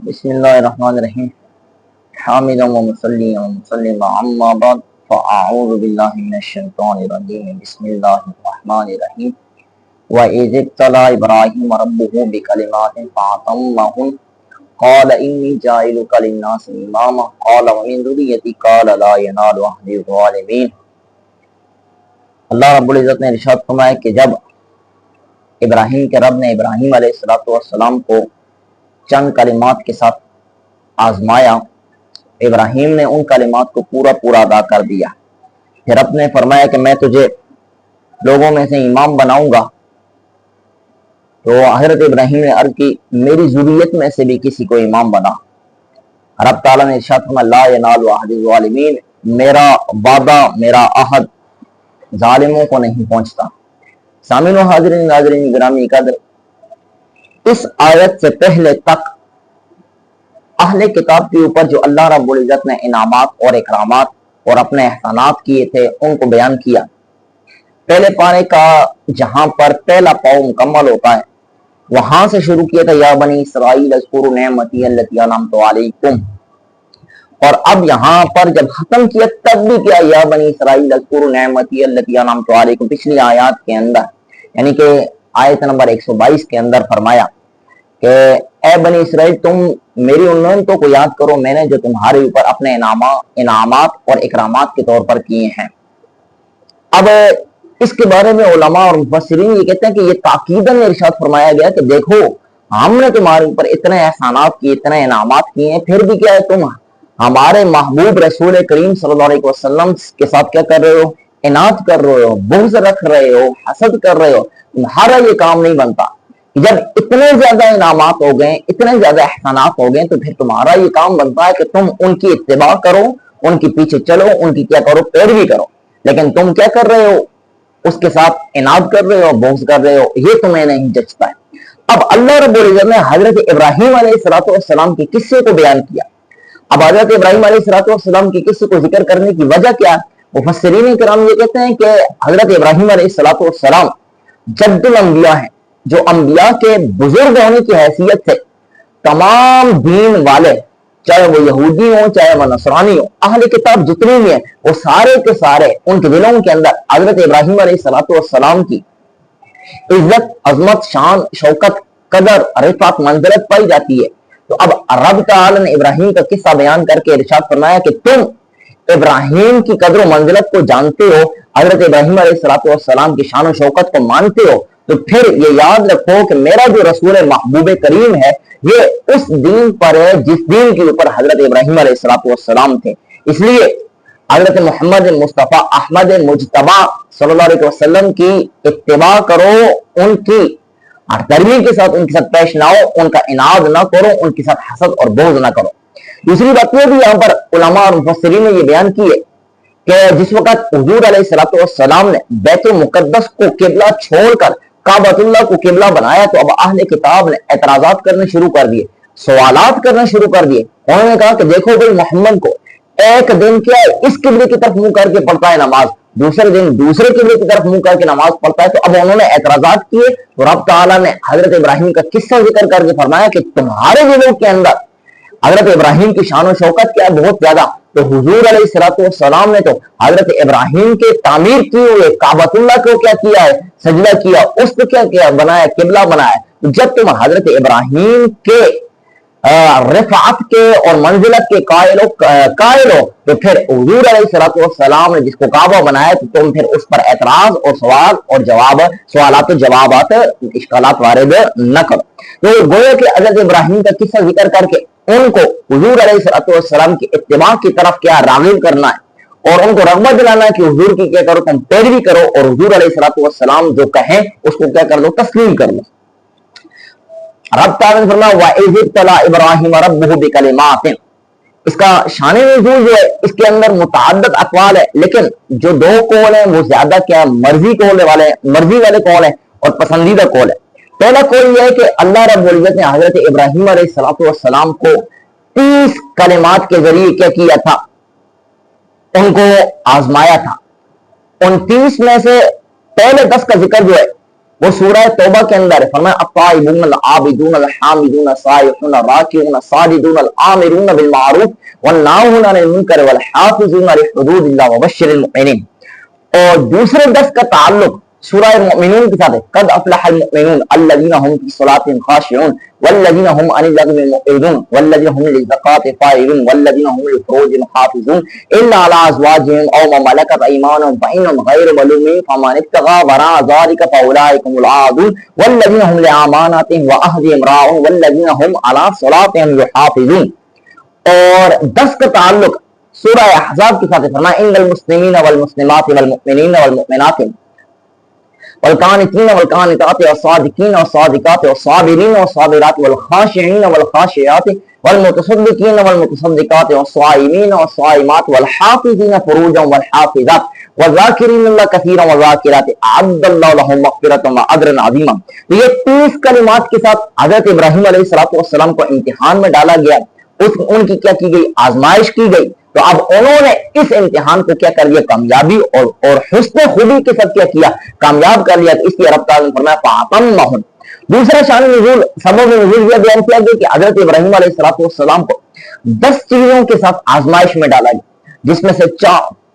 بسم اللہ الرحمن الرحیم حامدا و مصلیا و مسلما اما بعد فاعوذ باللہ من الشیطان الرجیم بسم اللہ الرحمن الرحیم وَإِذِ ابْتَلَىٰ إِبْرَاهِيمَ رَبُّهُ بِكَلِمَاتٍ فَأَتَمَّهُنَّ قَالَ إِنِّي جَاعِلُكَ لِلنَّاسِ إِمَامًا قَالَ وَمِن ذُرِّيَّتِي قَالَ لَا يَنَالُ عَهْدِي الظَّالِمِينَ۔ اللہ رب العزت نے ارشاد فرمایا کہ جب ابراہیم کے رب نے ابراہیم علیہ السلام کو چند کلمات کے ساتھ آزمایا، ابراہیم نے ان کلمات کو پورا ادا کر دیا۔ پھر رب نے فرمایا کہ میں تجھے لوگوں میں سے امام بناؤں گا، تو حضرت ابراہیم نے عرض کی میری ذریت میں سے بھی کسی کو امام بنا۔ رب تعالیٰ نے ارشاد فرمایا لا ینال عہد الظالمین، میرا وعدہ میرا عہد ظالموں کو نہیں پہنچتا۔ سامعین و حاضرین ناظرین گرامی قدر، اس آیت سے پہلے تک اہل کتاب کے اوپر جو اللہ رب العزت نے انعامات اور اکرامات اور اپنے احسانات کیے تھے ان کو بیان کیا۔ پہلے پارے کا جہاں پر پہلا پاؤ مکمل ہوتا ہے وہاں سے شروع کیا تھا یا بنی اسرائیل اذکروا نعمتی التی انعمت علیکم، اور اب یہاں پر جب ختم کیا تب بھی کیا یا بنی اسرائیل اذکروا نعمتی التی انعمت علیکم۔ پچھلی آیات کے اندر یعنی کہ آیت نمبر 122 کے اندر فرمایا کہ اے بنی اسرائیل تم میری ان نعمتوں کو یاد کرو میں نے جو تمہارے اوپر اپنے انعامات اور اکرامات کے طور پر کیے ہیں۔ اب اس کے بارے میں علماء اور مفسرین یہ کہتے ہیں کہ یہ تاکیداً ارشاد فرمایا گیا کہ دیکھو ہم نے تمہارے اوپر اتنے احسانات کیے، اتنے انعامات کیے ہیں، پھر بھی کیا ہے تم ہمارے محبوب رسول کریم صلی اللہ علیہ وسلم کے ساتھ کیا کر رہے ہو؟ اناد کر رہے ہو، بغض رکھ رہے ہو، حسد کر رہے ہو۔ تمہارا یہ کام نہیں بنتا۔ جب اتنے زیادہ انعامات ہو گئے، اتنے زیادہ احسانات ہو گئے، تو پھر تمہارا یہ کام بنتا ہے کہ تم ان کی اتباع کرو، ان کے پیچھے چلو، ان کی کیا کرو؟ پیروی کرو۔ لیکن تم کیا کر رہے ہو؟ اس کے ساتھ اناد کر رہے ہو، بغض کر رہے ہو، یہ تمہیں نہیں جچتا ہے۔ اب اللہ رب العزت نے حضرت ابراہیم علیہ السلام کے قصے کو بیان کیا۔ اب حضرت ابراہیم علیہ السلام کے قصے کو ذکر کرنے کی وجہ کیا؟ مفسرین کرام یہ کہتے ہیں کہ حضرت ابراہیم علیہ السلام جد الانبیاء ہیں، جو انبیاء کے بزرگ ہونے کی حیثیت سے تمام دین والے، چاہے وہ یہودی ہوں چاہے وہ نصرانی ہوں، اہل کتاب جتنے بھی ہیں وہ سارے کے سارے ان کے دلوں کے اندر حضرت ابراہیم علیہ السلام کی عزت، عظمت، شان، شوکت، قدر، رفعت، منزلت پائی جاتی ہے۔ تو اب رب تعالی نے ابراہیم کا قصہ بیان کر کے ارشاد فرمایا کہ تم ابراہیم کی قدر و منزلت کو جانتے ہو، حضرت ابراہیم علیہ السلام کی شان و شوکت کو مانتے ہو، تو پھر یہ یاد رکھو کہ میرا جو رسول محبوب کریم ہے یہ اس دین پر ہے جس دین کے اوپر حضرت ابراہیم علیہ السلام تھے۔ اس لیے حضرت محمد مصطفیٰ احمد مجتبی صلی اللہ علیہ وسلم کی اتباع کرو، ان کی تربیت کے ساتھ ان کے ساتھ پیش نہ ہو، ان کا اناد نہ کرو، ان کے ساتھ حسد اور بغض نہ کرو۔ دوسری بات یہ بھی یہاں پر علماء اور مفسرین نے یہ بیان کی ہے کہ جس وقت حضور علیہ السلام نے بیت المقدس کو قبلہ چھوڑ کر کعبۃ اللہ کو قبلہ بنایا تو اب اہل کتاب نے اعتراضات کرنے شروع کر دیے، سوالات کرنا شروع کر دیے۔ انہوں نے کہا کہ دیکھو بھائی محمد کو ایک دن کیا ہے اس قبلے کی طرف منہ کر کے پڑھتا ہے نماز، دوسرے دن دوسرے قبلے کی طرف منہ کر کے نماز پڑھتا ہے۔ تو اب انہوں نے اعتراضات کیے تو رب تعالیٰ نے حضرت ابراہیم کا قصہ ذکر کر کے فرمایا کہ تمہارے دلوں کے اندر حضرت ابراہیم کی شان و شوکت کیا ہے؟ بہت زیادہ۔ تو حضور علیہ السلام نے تو حضرت ابراہیم کے تعمیر کیے ہوئے کعبۃ اللہ کو کیا کیا ہے؟ سجدہ کیا، اس کو کیا کیا؟ بنایا، قبلہ بنایا۔ جب تم حضرت ابراہیم کے رفعت کے اور منزلت کے قائل ہو تو پھر حضور علیہ السلام نے جس کو کعبہ بنایا تو تم پھر اس پر اعتراض اور سوال اور جواب، سوالات و جوابات، اشکالات وارد نہ کرو۔ تو گویا کہ حضرت ابراہیم کا قصہ ذکر کر کے ان کو حضور علیہ السلام کی اتباع کی طرف کیا راغب کرنا ہے اور ان کو رغبت دلانا ہے کہ حضور کی کیا کرو؟ تم پیروی کرو اور حضور علیہ السلام جو کہیں اس کو کیا کر لو؟ تسلیم کر لو۔ رب تعالیٰ نے فرمایا وَإِذِ ابْتَلَىٰ إِبْرَاهِيمَ رَبُّهُ بِكَلِمَاتٍ، اس کا شان نزول جو ہے اس کے اندر متعدد اقوال ہے، لیکن جو دو قول ہیں وہ زیادہ کیا مرضی والے قول ہیں اور پسندیدہ قول ہے۔ پہلا قول یہ ہے کہ اللہ رب العزت نے حضرت ابراہیم علیہ السلام کو 30 کلمات کے ذریعے کیا کیا تھا؟ ان کو آزمایا تھا۔ ان 30 میں سے پہلے 10 کا ذکر جو ہے وہ سورہ توبہ کے اندر فرمایا الطائبون العابدون الحامدون السائحون الراکعون الساجدون الآمرون بالمعروف والناہون عن المنکر والحافظون لحدود اللہ وبشر المؤمنین. اور دوسرے 10 کا تعلق سورہ المؤمنون کے ساتھ ہے. قد افلح المؤمنون الذین هم فی صلاتهم خاشعون والذین هم عن اللغو معرضون والذین هم للزکاة فاعلون والذین هم لفروجهم حافظون الا علی ازواجهم او ما ملکت ایمانهم فانهم غیر ملومین فمن ابتغى وراء ذلك فاولئک هم العادون والذین هم لاماناتهم وعهدهم راعون والذین هم علی صلاتهم یحافظون. اور 10 کا تعلق سورہ احزاب کے ساتھ فرمایا ان المسلمین والمسلمات والمؤمنین والمؤمنات والقانتین والقانتات والصادقین والصادقات والصابرین والصابرات والخاشعین والخاشعات والمتصدقین والمتصدقات والصائمین والصائمات والحافظین فروجا والحافظات والذاکرین اللہ کثیرا والذاکرات اعد اللہ لهم مغفرۃ واجرا عظیما. تو یہ 30 کلمات کے ساتھ حضرت ابراہیم علیہ السلام کو امتحان میں ڈالا گیا. ان کی کیا کی گئی؟ آزمائش کی گئی. تو اب انہوں نے اس امتحان کو کیا کر لیا؟ کامیابی اور حسن خوبی کے ساتھ کیا کیا؟ کامیاب کر لیا. اس لیے رب تعالیٰ نے فرمایا فَأَتَمَّهُمْ. دوسرا شان نزول سبب نزول یہ بیان کیا گیا کہ حضرت ابراہیم علیہ السلام کو 10 چیزوں کے ساتھ آزمائش میں ڈالا گیا، جس میں سے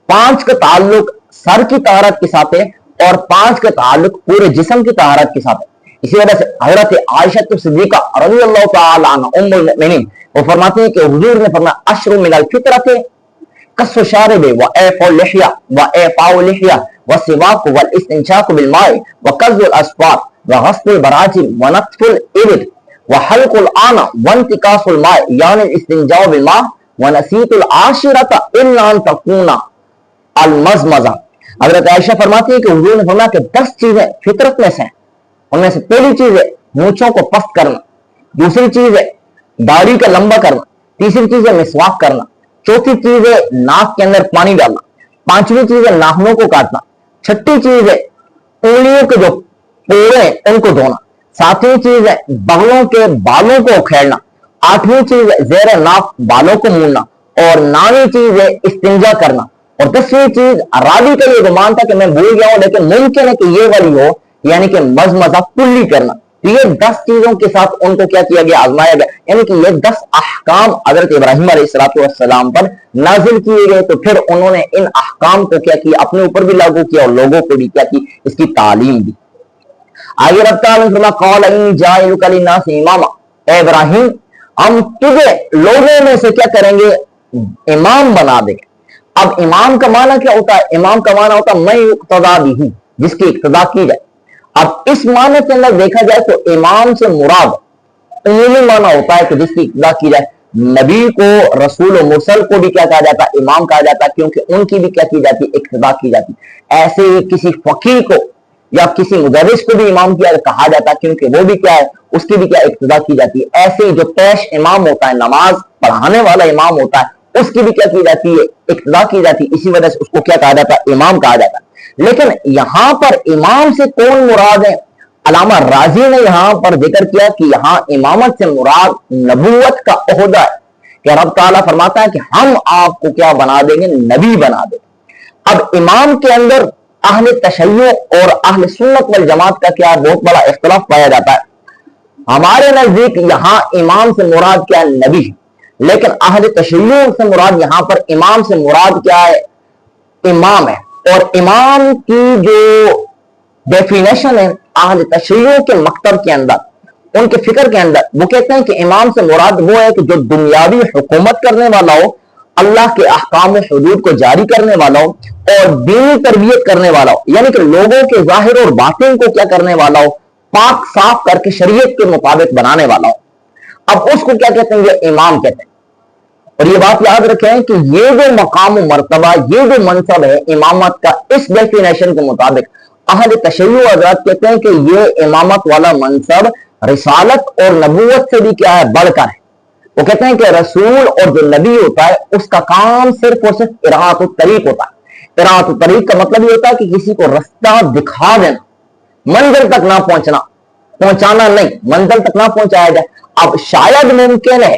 5 کا تعلق سر کی طہارت کے ساتھ ہے اور 5 کا تعلق پورے جسم کی طہارت کے ساتھ ہے. اسی وجہ سے حضرت عائشہ صدیقہ رضی اللہ تعالی عنہ ام المؤمنین وہ فرماتے ہیں کہ حضور نے فرمایا اشر من الفطرۃ کس شارب و ایفاء اللحیہ و ایفاء اللحیہ و سواک والاستنشاق بالماء و قض الاسفار و غسل البراجم و نطف الابط و حلق العانہ و انتقاص الماء یعنی الاستنجاء بالماء و نسیت العاشرۃ الا ان تکون المزمزہ. حضرت عائشہ فرماتی ہے کہ حضور نے فرمایا کہ 10 چیزیں فطرت میں سے ہیں. ان میں سے پہلی چیز ہے مونچھوں کو پست کرنا، دوسری چیز ہے داڑھی کا لمبا کرنا، تیسری چیز ہے مسواک کرنا، چوتھی چیز ہے ناک کے اندر پانی ڈالنا، پانچویں چیز ہے ناخنوں کو کاٹنا، چھٹی چیز ہے انگلیوں کے جو پورے ہیں ان کو دھونا، ساتویں چیز ہے بغلوں کے بالوں کو کھیڑنا، آٹھویں چیز ہے زیر ناف بالوں کو موننا، اور 9ویں چیز ہے استنجا کرنا، اور 10ویں چیز راوی کا یہ گمان تھا کہ میں بھول گیا ہوں لیکن ممکن ہے کہ یہ والی ہو، یعنی کہ مزمزہ کلی کرنا. یہ 10 چیزوں کے ساتھ ان کو کیا کیا گیا؟ آزمایا گیا. یعنی کہ یہ 10 احکام حضرت ابراہیم علیہ السلام پر نازل کیے گئے. تو پھر انہوں نے ان احکام کو کیا کیا؟ اپنے اوپر بھی لاگو کیا اور لوگوں کو بھی کیا کی؟ اس کی تعلیم دی. آگے رب تعالیٰ نے فرمایا قال انی جاعلک للناس اماما، اے ابراہیم ہم تجھے لوگوں میں سے کیا کریں گے؟ امام بنا دیں گے. اب امام کا معنی کیا ہوتا ہے؟ امام کا معنی ہوتا ہے میں اقتدا بھی، جس کی اقتدا کی جائے. اب اس معنی کے اندر دیکھا جائے تو امام سے مراد عمومی معنی ہوتا ہے کہ جس کی اقتدا کی جائے. نبی کو، رسول و مرسل کو بھی کیا کہا جاتا ہے؟ امام کہا جاتا ہے، کیونکہ ان کی بھی کیا کی جاتی؟ اقتدا کی جاتی. ایسے ہی کسی فقیہ کو یا کسی مدرس کو بھی امام کیا کہا جاتا ہے، کیونکہ وہ بھی کیا ہے؟ اس کی بھی کیا اقتدا کی جاتی ہے. ایسے ہی جو پیش امام ہوتا ہے، نماز پڑھانے والا امام ہوتا ہے، اس کی بھی کیا کی جاتی ہے؟ اقتدا کی جاتی ہے. اسی وجہ سے اس کو کیا کہا جاتا ہے؟ امام کہا جاتا ہے. لیکن یہاں پر امام سے کون مراد ہے؟ علامہ راضی نے یہاں پر ذکر کیا کہ یہاں امامت سے مراد نبوت کا عہدہ ہے، کہ رب تعالیٰ فرماتا ہے کہ ہم آپ کو کیا بنا دیں گے؟ نبی بنا دیں گے. اب امام کے اندر اہل تشیع اور اہل سنت والجماعت کا کیا بہت بڑا اختلاف پایا جاتا ہے. ہمارے نزدیک یہاں امام سے مراد کیا؟ نبی. لیکن اہل تشیع سے مراد یہاں پر امام سے مراد کیا ہے؟ امام ہے. اور امام کی جو ڈیفینیشن ہے اہل تشیع کے مکتب کے اندر، ان کے فکر کے اندر، وہ کہتے ہیں کہ امام سے مراد وہ ہے کہ جو دنیاوی حکومت کرنے والا ہو، اللہ کے احکام و حدود کو جاری کرنے والا ہو اور دینی تربیت کرنے والا ہو، یعنی کہ لوگوں کے ظاہر اور باطن کو کیا کرنے والا ہو؟ پاک صاف کر کے شریعت کے مطابق بنانے والا ہو. اب اس کو کیا کہتے ہیں؟ یہ امام کہتے ہیں. اور یہ بات یاد رکھیں کہ یہ جو مقام و مرتبہ، یہ جو منصب ہے امامت کا، اس ڈیفینیشن کے مطابق اہل تشیع حضرات کہتے ہیں کہ یہ امامت والا منصب رسالت اور نبوت سے بھی کیا ہے؟ بڑھ کر ہے. وہ کہتے ہیں کہ رسول اور جو نبی ہوتا ہے اس کا کام صرف اور صرف ارات الطریق ہوتا ہے. ارات الطریق کا مطلب یہ ہوتا ہے کہ کسی کو رستہ دکھا دینا، منزل تک نہ پہنچانا نہیں، منزل تک نہ پہنچایا جائے. اب شاید ممکن ہے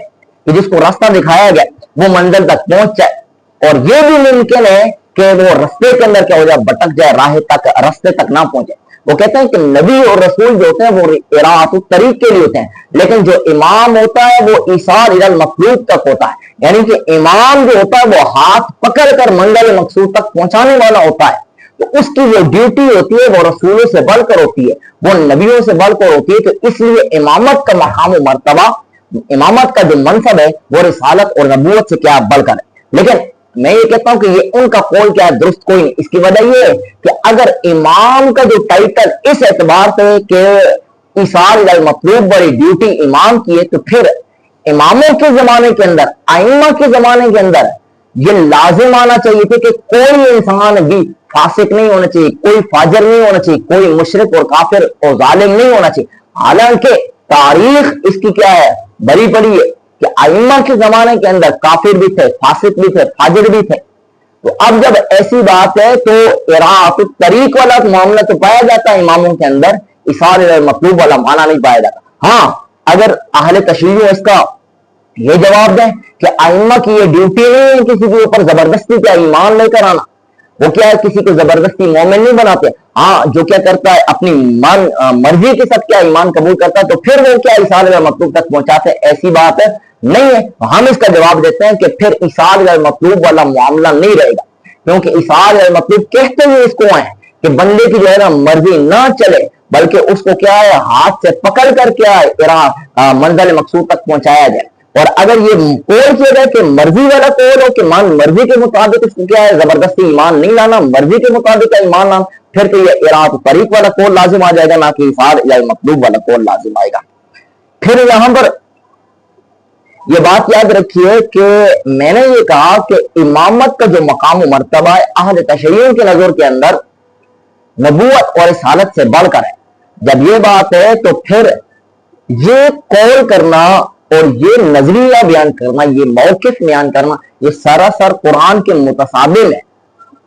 کہ جس کو راستہ دکھایا گیا وہ منزل تک پہنچ جائے، اور یہ بھی ممکن ہے کہ وہ رستے کے اندر کیا ہو جائے؟ بھٹک جائے، راہ تک، رستے تک نہ پہنچے. وہ کہتے ہیں کہ نبی اور رسول جو ہوتے ہیں وہ اراۃ الطریق کے لیے ہوتے ہیں، لیکن جو امام ہوتا ہے وہ ایصال الی المطلوب تک ہوتا ہے، یعنی کہ امام جو ہوتا ہے وہ ہاتھ پکڑ کر منزل مقصود تک پہنچانے والا ہوتا ہے، تو اس کی جو ڈیوٹی ہوتی ہے وہ رسولوں سے بڑھ کر ہوتی ہے، وہ نبیوں سے بڑھ کر ہوتی ہے، تو اس لیے امامت کا مقام و مرتبہ، امامت کا جو منصب ہے وہ رسالت اور نبوت سے کیا بڑھ کر ہے۔ لیکن میں یہ کہتا ہوں کہ یہ ان کا قول کیا درست کوئی نہیں، اس کی وجہ یہ ہے کہ اگر امام کا جو ٹائٹل اس اعتبار سے کہ ایصال الی المطلوب بڑی ڈیوٹی امام کی ہے، تو پھر اماموں کے زمانے کے اندر، ائمہ کے زمانے کے اندر یہ لازم آنا چاہیے تھے کہ کوئی انسان بھی فاسق نہیں ہونا چاہیے، کوئی فاجر نہیں ہونا چاہیے، کوئی مشرک اور کافر اور ظالم نہیں ہونا چاہیے، حالانکہ تاریخ اس کی کیا ہے بری پڑی ہے کہ ائمہ کے زمانے کے اندر کافر بھی تھے، فاسق بھی تھے، فاجر بھی تھے۔ تو اب جب ایسی بات ہے تو اراۃ الطریق والا معاملہ تو پایا جاتا ہے اماموں کے اندر، ایصال الی المطلوب والا معنی نہیں پایا جاتا۔ ہاں اگر اہل تشریع اس کا یہ جواب دیں کہ ائمہ کی یہ ڈیوٹی نہیں ہے کسی کے اوپر زبردستی کیا ایمان لے کر آنا، وہ کیا ہے کسی کو زبردستی مومن نہیں بناتے، ہاں جو کیا کرتا ہے اپنی مرضی کے ساتھ کیا ایمان قبول کرتا ہے تو پھر وہ کیا ایصال الی المطلوب تک پہنچاتے ہیں، ایسی بات نہیں ہے۔ ہم اس کا جواب دیتے ہیں کہ پھر ایصال الی المطلوب والا معاملہ نہیں رہے گا، کیونکہ ایصال الی المطلوب کہتے ہوئے اس کو ہیں کہ بندے کی جو ہے نا مرضی نہ چلے بلکہ اس کو کیا ہے ہاتھ سے پکڑ کر کیا ہے منزل مقصود تک پہنچایا جائے۔ اور اگر یہ قول کیا جائے کہ مرضی والا قول ہو کہ مرضی کے مطابق اس کو کیا ہے زبردستی ایمان نہیں لانا، مرضی کے مطابق ایمان لانا، پھر تو یہ اراۃ الطریق والا قول لازم آ جائے گا، نہ کہ ایصال الی المطلوب والا قول لازم آئے گا۔ پھر یہاں پر یہ بات یاد رکھیے کہ میں نے یہ کہا کہ امامت کا جو مقام و مرتبہ ہے اہل تشریع کے نظر کے اندر نبوت اور رسالت سے بڑھ کر ہے۔ جب یہ بات ہے تو پھر یہ قول کرنا اور یہ نظریہ بیان کرنا، یہ موقف بیان کرنا، یہ سراسر قرآن کے متصادم ہے،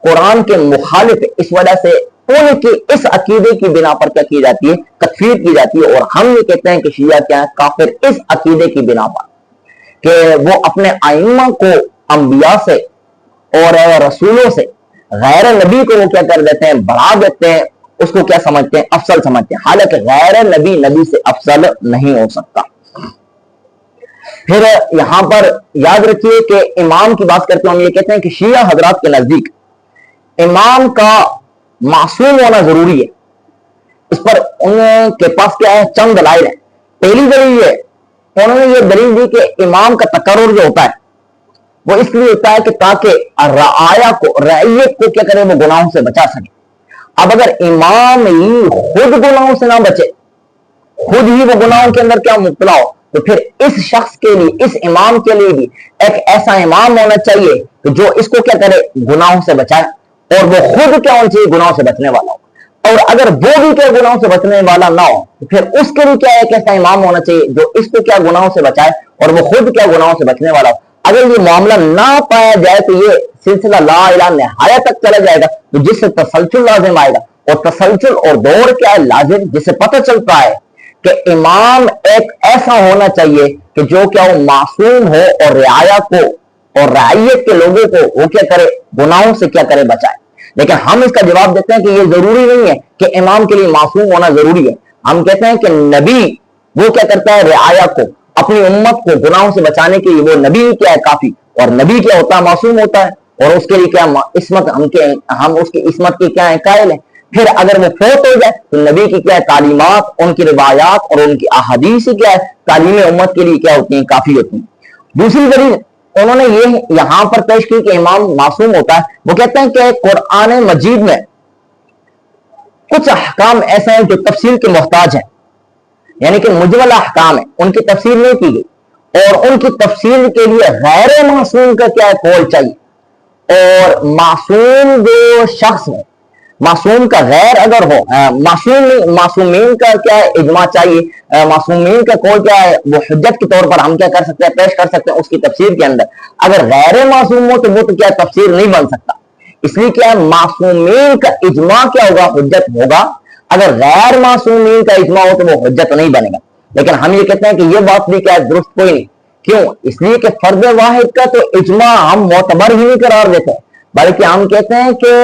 قرآن کے مخالف ہے۔ اس وجہ سے ان کی اس عقیدے کی بنا پر کیا کی جاتی ہے تکفیر کی جاتی ہے، اور ہم یہ کہتے ہیں کہ شیعہ کیا ہے کافر اس عقیدے کی بنا پر کہ وہ اپنے ائمہ کو انبیاء سے اور رسولوں سے غیر نبی کو وہ کیا کر دیتے ہیں بڑھا دیتے ہیں، اس کو کیا سمجھتے ہیں افضل سمجھتے ہیں، حالانکہ غیر نبی نبی سے افضل نہیں ہو سکتا۔ پھر یہاں پر یاد رکھیے کہ امام کی بات کرتے ہیں، ہم یہ کہتے ہیں کہ شیعہ حضرات کے نزدیک امام کا معصوم ہونا ضروری ہے۔ اس پر ان کے پاس کیا ہے چند دلائل ہیں۔ پہلی دلیل ہے انہوں نے یہ دلیل دی کہ امام کا تقرر جو ہوتا ہے وہ اس لیے ہوتا ہے کہ تاکہ رعایا کو رعیت کو کیا کرے وہ گناہوں سے بچا سکے۔ اب اگر امام ہی خود گناہوں سے نہ بچے، خود ہی وہ گناہوں کے اندر کیا مبتلا ہو، تو پھر اس شخص کے لیے اس امام کے لیے بھی ایک ایسا امام ہونا چاہیے کہ جو اس کو کیا کرے گناہوں سے بچائے، اور وہ خود کیا ہونا چاہیے گناہوں سے بچنے والا ہو، اور اگر وہ بھی کیا گناہوں سے بچنے والا نہ ہو تو پھر اس کے لیے کیا ایک ایسا امام ہونا چاہیے جو اس کو کیا گناہوں سے بچائے اور وہ خود کیا گناہوں سے بچنے والا ہو۔ اگر یہ معاملہ نہ پایا جائے تو یہ سلسلہ لا الہ نہایت تک چلا جائے گا، تو جس سے تسلسل لازم آئے گا، اور تسلسل اور دور کیا ہے لازم، جس سے پتہ چلتا ہے کہ امام ایک ایسا ہونا چاہیے کہ جو کیا وہ معصوم ہو اور رعایا کو اور رعیت کے لوگوں کو وہ کیا کرے گناہوں سے کیا کرے بچائے۔ لیکن ہم اس کا جواب دیتے ہیں کہ یہ ضروری نہیں ہے کہ امام کے لیے معصوم ہونا ضروری ہے۔ ہم کہتے ہیں کہ نبی وہ کیا کرتا ہے رعایا کو اپنی امت کو گناہوں سے بچانے کے لیے وہ نبی کیا ہے کافی، اور نبی کیا ہوتا ہے معصوم ہوتا ہے، اور اس کے لیے کیا عصمت ہم اس کی عصمت کی کیا ہے قائل ہیں۔ پھر اگر وہ فوت ہو جائے تو نبی کی کیا ہے تعلیمات، ان کی روایات اور ان کی احادیث کیا ہے تعلیم امت کے لیے کیا ہوتی ہیں کافی ہوتی ہیں۔ دوسری دلیل انہوں نے یہ یہاں پر پیش کی کہ امام معصوم ہوتا ہے، وہ کہتے ہیں کہ قرآن مجید میں کچھ احکام ایسے ہیں جو تفصیل کے محتاج ہیں، یعنی کہ مجمل احکام ہیں، ان کی تفصیل نہیں کی گئی، اور ان کی تفصیل کے لیے غیر معصوم کا کیا قول چاہیے، اور معصوم جو شخص ہے معصوم کا غیر اگر ہو معصومین کا کیا ہے اجماع چاہیے، معصومین کا قول کیا ہے وہ حجت کے طور پر ہم کیا کر سکتے ہیں پیش کر سکتے ہیں اس کی تفسیر کے اندر۔ اگر غیر معصوم ہو تو وہ تو کیا تفسیر نہیں بن سکتا، اس لیے کیا معصومین کا اجماع کیا ہوگا حجت ہوگا، اگر غیر معصومین کا اجماع ہو تو وہ حجت نہیں بنے گا۔ لیکن ہم یہ کہتے ہیں کہ یہ بات بھی کیا درست کوئی نہیں، کیوں؟ اس لیے کہ فرد واحد کا تو اجماع ہم معتبر ہی نہیں قرار دیتے، بلکہ ہم کہتے ہیں کہ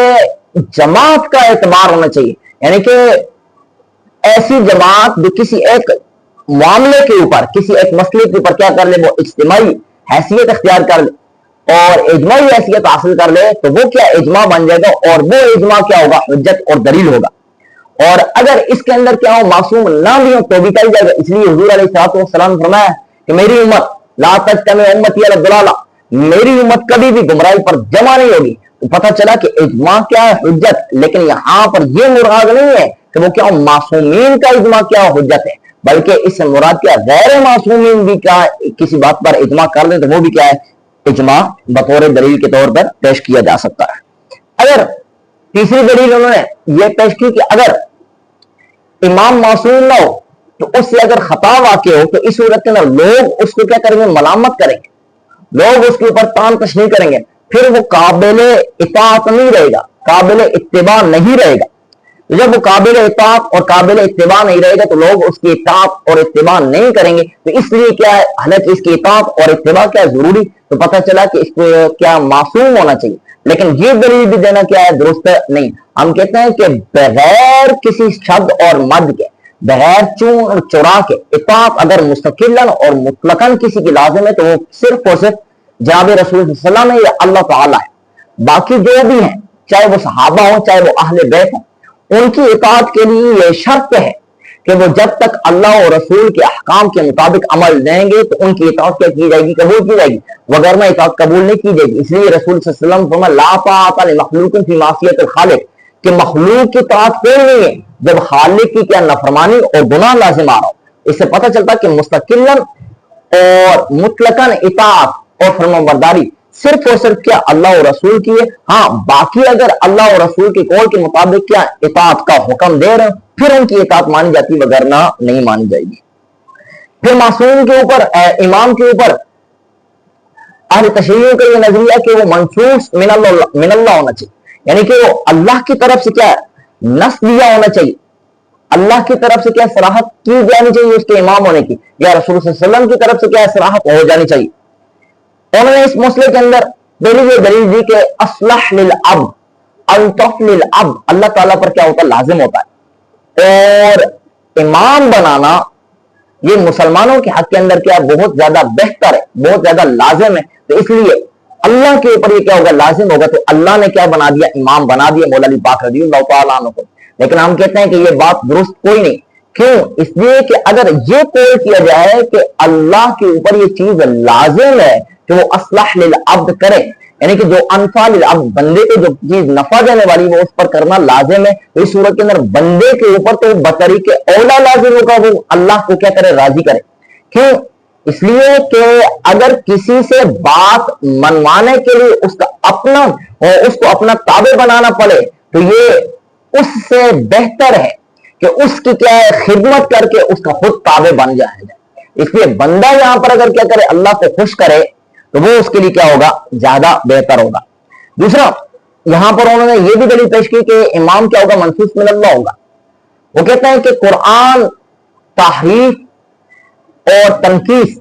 جماعت کا اعتبار ہونا چاہیے، یعنی کہ ایسی جماعت جو کسی ایک معاملے کے اوپر، کسی ایک مسئلے کے اوپر کیا کر لے، وہ اجتماعی حیثیت اختیار کر لے اور اجماعی حیثیت حاصل کر لے، تو وہ کیا اجماع بن جائے گا، اور وہ اجماع کیا ہوگا، حجت اور دلیل ہوگا۔ اور اگر اس کے اندر کیا ہو، معصوم نہ بھی ہو تو بھی کہا جائے گا۔ اس لیے حضور علیہ السلام نے فرمایا کہ میری امت لا تجتمع امتی علی الضلالہ، میری امت کبھی بھی گمراہی پر جمع نہیں ہوگی۔ تو پتہ چلا کہ اجماع کیا ہے، حجت، لیکن یہاں پر یہ مراد نہیں ہے کہ وہ کیا معصومین کا اجماع کیا حجت ہے، بلکہ اس سے مراد کیا غیر معصومین بھی کیا کسی بات پر اجماع کر دیں تو وہ بھی کیا ہے، اجماع بطور دلیل کے طور پر پیش کیا جا سکتا ہے۔ اگر تیسری دلیل انہوں نے یہ پیش کی کہ اگر امام معصوم نہ ہو تو اس سے اگر خطا واقع ہو تو اس صورت کے اندر لوگ اس کو کیا کریں گے، ملامت کریں گے، لوگ اس کے اوپر تان تشنیع کریں گے، پھر وہ قابل اطاعت نہیں رہے گا، قابل اتباع نہیں رہے گا۔ جب وہ قابل اطاعت اور قابل اتباع نہیں رہے گا تو لوگ اس کی اطاعت اور اتباع نہیں کریں گے۔ تو اس لیے کیا ہے، حالانکہ اس کی اطاعت اور اتباع کیا ضروری، تو پتہ چلا کہ اس کو کیا معصوم ہونا چاہیے، لیکن یہ دلیل بھی دینا کیا ہے، درست نہیں۔ ہم کہتے ہیں کہ بغیر کسی شد اور مد کے، بغیر چون اور چرا کے اطاعت اگر مستقلاً اور مطلقاً کسی کی لازم ہے تو وہ صرف اور صرف جناب رسول صلی اللہ علیہ وسلم ہے یا اللہ تعالیٰ ہے۔ باقی جو بھی ہیں، چاہے وہ صحابہ ہوں چاہے وہ اہل بیت ہوں، ان کی اطاعت کے لیے یہ شرط ہے کہ وہ جب تک اللہ اور رسول کے احکام کے مطابق عمل دیں گے تو ان کی اطاعت کیا کی جائے گی، قبول کی جائے گی، وگرنہ اطاعت قبول نہیں کی جائے گی۔ اس لیے رسول صلی اللہ علیہ وسلم فرمایا لا طاعۃ لمخلوق فی معصیۃ الخالق، کہ مخلوق کی اطاعت کوئی نہیں ہے جب خالق کی کیا نافرمانی اور گناہ لازم آ رہا ہو۔ اس سے پتہ چلتا کہ مستقلاً اور مطلقاً اطاعت اور فرمانبرداری صرف اور صرف کیا اللہ اور رسول کی ہے۔ ہاں باقی اگر اللہ اور رسول کے قول کے مطابق کیا اطاعت کا حکم دے رہے ہیں پھر ان کی اطاعت مانی جاتی، وگرنہ نہیں مانی جائے گی۔ پھر معصوم کے اوپر، امام کے اوپر اہل تشیع کا یہ نظریہ کہ وہ منصوص من اللہ ہونا چاہیے، یعنی کہ وہ اللہ کی طرف سے کیا نص دیا ہونا چاہیے، اللہ کی طرف سے کیا صراحت کی جانی چاہیے اس کے امام ہونے کی، یا رسول صلی اللہ علیہ وسلم کی طرف سے کیا صراحت ہو جانی چاہیے۔ انہوں نے اس مسئلے کے اندر پہلی یہ دلیل دی کہ اصلح للعبد انطف للعبد، اللہ تعالیٰ پر کیا ہوتا ہے، لازم ہوتا ہے، اور امام بنانا یہ مسلمانوں کے حق کے اندر کیا بہت زیادہ بہتر ہے، بہت زیادہ لازم ہے۔ تو اس لیے اللہ کے اوپر یہ کیا ہوگا، لازم ہوگا، تو اللہ نے کیا بنا دیا، امام بنا دیا مولا علی پاک رضی اللہ تعالیٰ عنہ کو۔ لیکن ہم کہتے ہیں کہ یہ بات درست کوئی نہیں، کیوں؟ اس لیے کہ اگر یہ قول کیا جائے کہ اللہ کے اوپر یہ چیز لازم ہے کہ وہ اصلح للعبد کرے، یعنی کہ جو انفع للعبد، بندے کو جو چیز نفع دینے والی وہ اس پر کرنا لازم ہے، تو اس صورت کے اندر بندے کے اوپر تو بطریق اولا لازم ہوگا وہ اللہ کو کیا کرے، راضی کرے۔ کیوں؟ اس لیے کہ اگر کسی سے بات منوانے کے لیے اس کا اپنا اور اس کو اپنا تابع بنانا پڑے تو یہ اس سے بہتر ہے کہ اس کی کیا ہے، خدمت کر کے اس کا خود تابع بن جائے۔ اس لیے بندہ یہاں پر اگر کیا کرے، اللہ کو خوش کرے تو وہ اس کے لیے کیا ہوگا، زیادہ بہتر ہوگا۔ دوسرا یہاں پر انہوں نے یہ بھی دلیل پیش کی کہ امام کیا ہوگا، منصوص من اللہ ہوگا۔ وہ کہتے ہیں کہ قرآن تحریف اور تنقیص،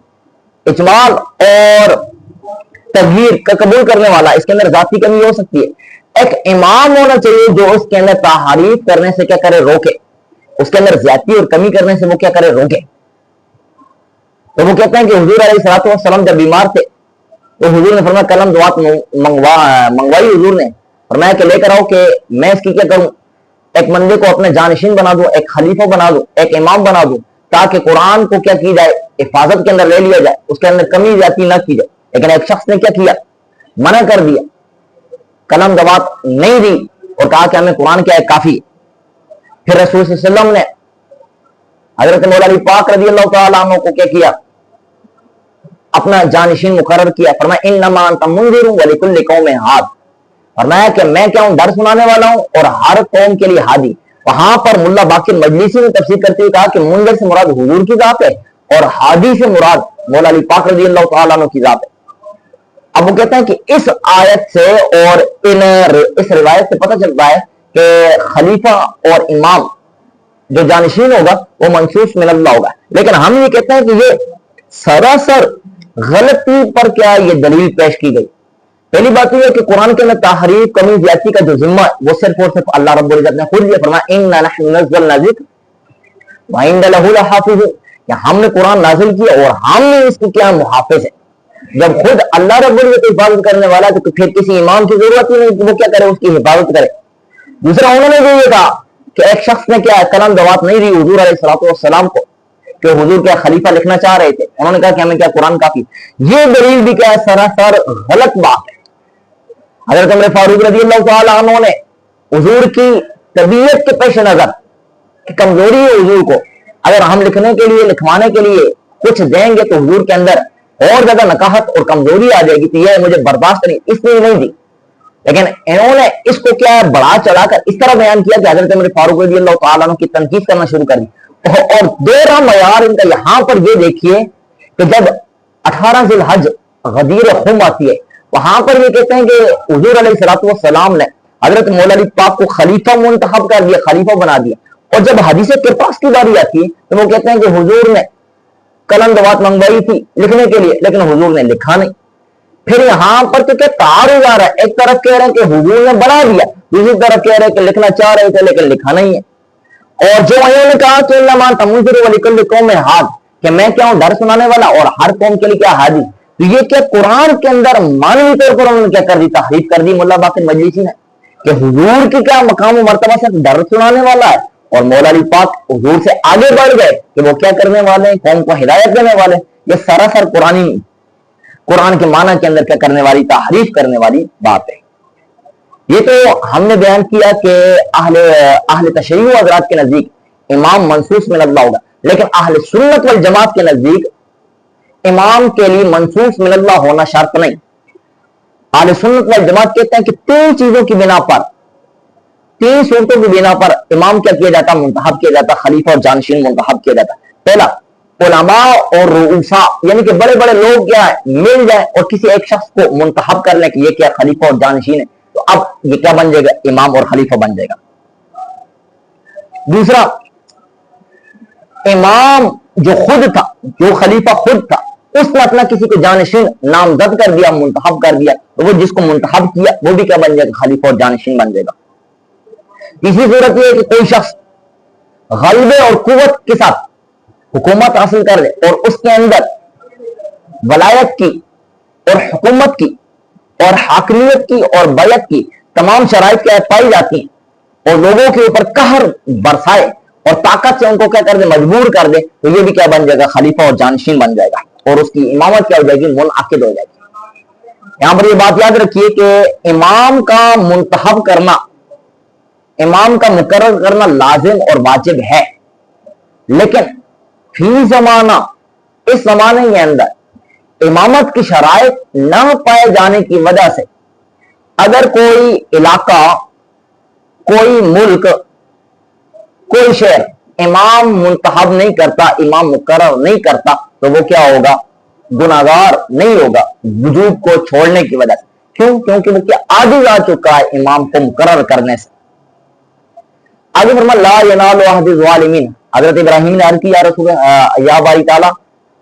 اجمال اور تغییر کا قبول کرنے والا، اس کے اندر ذاتی کمی ہو سکتی ہے۔ ایک امام ہونا چاہیے جو اس کے اندر تحریف کرنے سے کیا کرے، روکے، اس کے اندر زیادتی اور کمی کرنے سے وہ کیا کرے، روکے۔ تو وہ کہتے ہیں کہ حضور علیہ الصلوۃ والسلام جب بیمار تھے تو حضور نے فرمایا قلم دوات منگوائی، حضور نے فرمایا کہ لے کر آؤ کہ میں اس کی کیا کروں، ایک بندے کو اپنے جانشین بنا دوں، ایک خلیفہ بنا دوں، ایک امام بنا دوں، تاکہ قرآن کو کیا کی جائے، حفاظت کے اندر لے لیا جائے، اس کے اندر کمی زیادتی نہ کی جائے۔ لیکن ایک شخص نے کیا کیا، منع کر دیا، قلم دوات نہیں دی اور کہا کہ ہمیں قرآن کیا ہے، کافی۔ پھر رسول صلی اللہ علیہ وسلم نے حضرت مولا علی پاک رضی اللہ تعالیٰ عنہ کو کیا کیا، اپنا جانشین مقرر کیا، فرمایا انما انت منذر ولکل قوم ہاد، فرمایا کہ میں کیا ہوں، ڈر سنانے والا ہوں اور ہر قوم کے لیے ہادی۔ وہاں پر ملا باقر مجلسی نے تفسیر کرتے ہوئے کہا کہ منذر سے مراد حضور کی ذات ہے اور ہادی سے مراد مولا علی پاک رضی اللہ تعالیٰ عنہ کی ذات ہے۔ اب وہ کہتے ہیں کہ اس آیت سے اور اس روایت سے پتہ چلتا ہے کہ خلیفہ اور امام جو جانشین ہوگا وہ منصوص من اللہ ہوگا۔ لیکن ہم یہ کہتے ہیں کہ یہ سراسر غلطی پر کیا یہ دلیل پیش کی گئی۔ پہلی بات یہ ہے کہ قرآن کے اندر تحریف، کمی زیادتی کا جو ذمہ ہے وہ صرف اور صرف اللہ رب العزت نے خود یہ فرمایا انا نحن نزلنا الذکر وَإِنَّ لَهُ لَحَافِظُونَ کہ ہم نے قرآن نازل کیا اور ہم نے اس کے کیا محافظ ہے۔ جب خود اللہ رب العزت حفاظت کرنے والا ہے تو پھر کسی امام کی ضرورت ہی نہیں کہ وہ کیا کرے، اس کی حفاظت کرے۔ دوسرا انہوں نے جو یہ کہا کہ ایک شخص نے کیا قلم دوات نہیں دی حضور علیہ الصلوۃ والسلام کو کہ حضور کیا خلیفہ لکھنا چاہ رہے تھے، انہوں نے کہا کہ ہمیں کیا قرآن کافی، یہ دلیل بھی کیا ہے سراسر غلط بات ہے۔ حضرت عمر فاروق رضی اللہ تعالیٰ عنہ نے حضور کی طبیعت کے پیش نظر کہ کمزوری ہے حضور کو، اگر ہم لکھنے کے لیے لکھوانے کے لیے کچھ دیں گے تو حضور کے اندر اور زیادہ نکاحت اور کمزوری آ جائے گی، تو یہ مجھے برداشت نہیں، اس لیے نہیں دی۔ لیکن انہوں نے اس کو کیا بڑھا چڑھا کر اس طرح بیان کیا کہ حضرت عمر فاروق رضی اللہ تعالیٰ عنہ کی تنقید کرنا شروع کر دی۔ اور دوہرا معیار ان کا یہاں پر یہ دیکھیے کہ جب 18 ذی الحج غدیر خم آتی ہے، وہاں پر یہ کہتے ہیں کہ حضور علیہ الصلوۃ والسلام نے حضرت مولا علی پاک کو خلیفہ منتخب کر دیا، خلیفہ بنا دیا۔ اور جب حدیث کرپاس کی باری آتی ہے تو وہ کہتے ہیں کہ حضور نے قلم دوات منگوائی تھی لکھنے کے لیے لیکن حضور نے لکھا نہیں۔ پھر یہاں پر تو کیا تعارض آ رہا ہے، ایک طرف کہہ رہے ہیں کہ حضور نے بنا دیا، دوسری طرف کہہ رہے ہیں کہ لکھنا چاہ رہے تھے لیکن لکھا نہیں ہے۔ اور جو انہوں نے کہا کہ انما انت منذر ولکل قوم ہاد کہ میں کیا ہوں ڈر سنانے والا اور ہر قوم کے لیے کیا ہادی، تو یہ کیا قرآن کے اندر معنوی طور پر انہوں نے کیا کر دی، تحریف کر دی ملا باقر مجلسی نے کہ حضور کی کیا مقام و مرتبہ سے ڈر سنانے والا ہے، اور مولا علی پاک حضور سے آگے بڑھ گئے کہ وہ کیا کرنے والے ہیں، قوم کو ہدایت دینے والے۔ یہ سراسر قرآن کے معنی کے اندر کیا کرنے والی، تحریف کرنے والی بات ہے۔ یہ تو ہم نے بیان کیا کہ اہل تشیع حضرات کے نزدیک امام منصوص من اللہ ہوگا، لیکن اہل سنت والجماعت کے نزدیک امام کے لیے منصوص من اللہ ہونا شرط نہیں۔ اہل سنت والجماعت کہتے ہیں کہ 3 چیزوں کی بنا پر، 3 صورتوں کی بنا پر امام کیا کیا جاتا، منتخب کیا جاتا، خلیفہ اور جانشین منتخب کیا جاتا۔ پہلا، علماء اور رؤساء یعنی کہ بڑے بڑے لوگ کیا ہے مل جائیں اور کسی ایک شخص کو منتخب کر لیں کہ یہ کیا خلیفہ اور جانشین ہے، تو اب یہ کیا بن جائے گا، امام اور خلیفہ بن جائے گا۔ دوسرا، امام جو خود تھا، جو خلیفہ خود تھا، اس نے اپنا کسی کو جانشین نامزد کر دیا، منتخب کر دیا، تو وہ جس کو منتخب کیا وہ بھی کیا بن جائے گا، خلیفہ اور جانشین بن جائے گا۔ تیسری صورت یہ ہے کہ کوئی شخص غلبے اور قوت کے ساتھ حکومت حاصل کر لے اور اس کے اندر ولایت کی اور حکومت کی اور حاکمیت کی اور بیعت کی تمام شرائط کیا پائی جاتی ہیں اور لوگوں کے اوپر قہر برسائے اور طاقت سے ان کو کیا کر دے، مجبور کر دے، تو یہ بھی کیا بن جائے گا، خلیفہ اور جانشین بن جائے گا اور اس کی امامت کیا ہو جائے گی، منعقد ہو جائے گی۔ یہاں پر یہ بات یاد رکھیے کہ امام کا منتخب کرنا، امام کا مقرر کرنا لازم اور واجب ہے، لیکن فی زمانہ اس زمانے کے اندر امامت کی شرائط نہ پائے جانے کی وجہ سے اگر کوئی علاقہ، کوئی ملک، کوئی شہر امام منتخب نہیں کرتا، امام مقرر نہیں کرتا، تو وہ کیا ہوگا، گناہگار نہیں ہوگا وجوب کو چھوڑنے کی وجہ سے۔ کیوں؟ کیونکہ وہ کیا عاجز آ چکا ہے امام کو مقرر کرنے سے۔ آگے فرمایا لا ینال عہد الظالمین، حضرت ابراہیم نے عرض کی یا باری تعالیٰ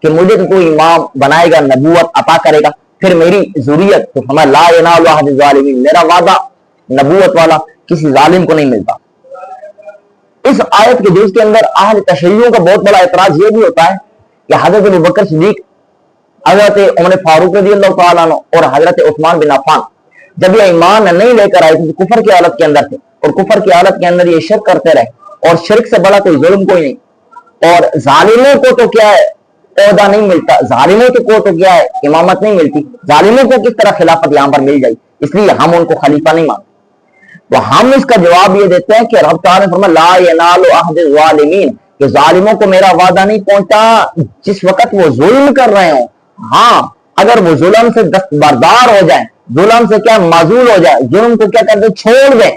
کہ مجھے تو کوئی امام بنائے گا، نبوت عطا کرے گا، پھر میری ذریت، تو فرمایا لا ینال عہد الظالمین، میرا وعدہ نبوت والا کسی ظالم کو نہیں ملتا۔ اس آیت کے جز کے اندر اہل تشیعوں کا بہت بڑا اعتراض یہ بھی ہوتا ہے کہ حضرت ابوبکر صدیق، حضرت عمر فاروق رضی اللہ تعالیٰ عنہ اور حضرت عثمان بن عفان جب یہ ایمان نہیں لے کر آئے تھے، کفر کی حالت کے اندر تھے اور کفر کی حالت کے اندر یہ شرک کرتے رہے، اور شرک سے بڑا کوئی ظلم کوئی نہیں، اور ظالموں کو تو کیا ہے عہدہ نہیں ملتا، ظالموں کو تو کیا ہے امامت نہیں ملتی، ظالموں کو کس طرح خلافت یہاں پر مل جائے، اس لیے ہم ان کو خلیفہ نہیں مانتے۔ تو ہم اس کا جواب یہ دیتے ہیں کہ رب تعالیٰ نے فرمایا لا ینال عہد الظالمین، کہ ظالموں کو میرا وعدہ نہیں پہنچا جس وقت وہ ظلم کر رہے ہوں۔ ہاں اگر وہ ظلم سے دستبردار ہو جائیں، ظلم سے کیا معزول ہو جائے، ظلم کو کیا کر دیں، چھوڑ دیں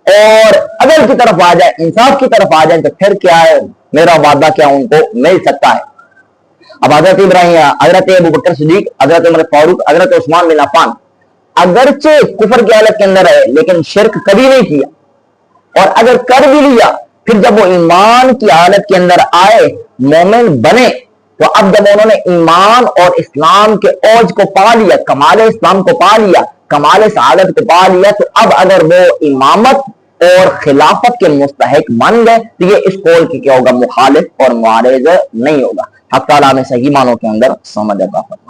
اور عدل کی طرف آ جائے، انصاف کی طرف آ جائیں، تو پھر کیا ہے میرا وعدہ کیا ان کو مل سکتا ہے۔ اب حضرت ابراہیم، حضرت ابوبکر صدیق، حضرت عمر فاروق، حضرت عثمان بن عفان اگرچہ کفر کی حالت کے اندر ہے لیکن شرک کبھی نہیں کیا، اور اگر کر بھی لیا پھر جب وہ ایمان کی حالت کے اندر آئے، مومن بنے، تو اب جب انہوں نے ایمان اور اسلام کے اوج کو پا لیا، کمال اسلام کو پا لیا، کمال سعادت کو پا لیا، تو اب اگر وہ امامت اور خلافت کے مستحق مان گئے تو یہ اس قول کی کیا ہوگا؟ مخالف اور معارض نہیں ہوگا۔ حق تعالیٰ میں صحیح معنوں کے اندر سمجھ آتا ہے۔